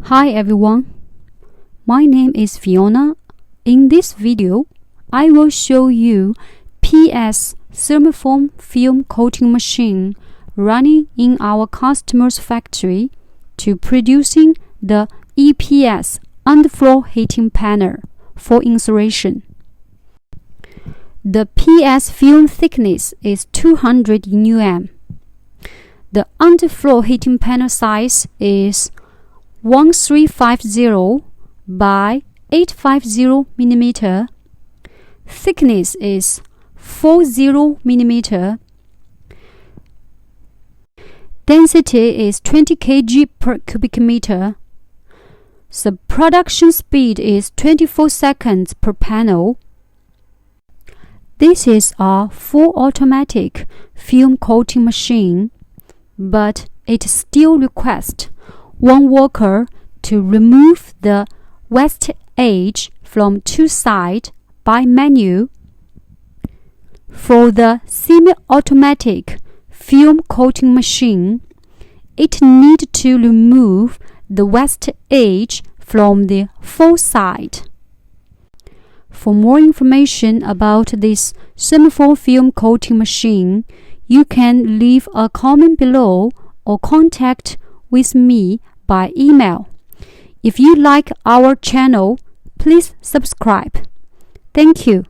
Hi everyone, my name is Fiona. In this video, I will show you PS Thermoform film coating machine running in our customer's factory to producing the EPS underfloor heating panel for insulation. The PS film thickness is 200 UM. The underfloor heating panel size is 1350 by 850 mm. Thickness is 40 mm. Density is 20 kg per cubic meter. The production speed is 24 seconds per panel. This is a full automatic film coating machine, but it still requires one worker to remove the west edge from two sides by manual. For the semi-automatic film coating machine, it needs to remove the west edge from the full side. For more information about this Thermoform film coating machine, you can leave a comment below or contact with me by email. If you like our channel, please subscribe. Thank you.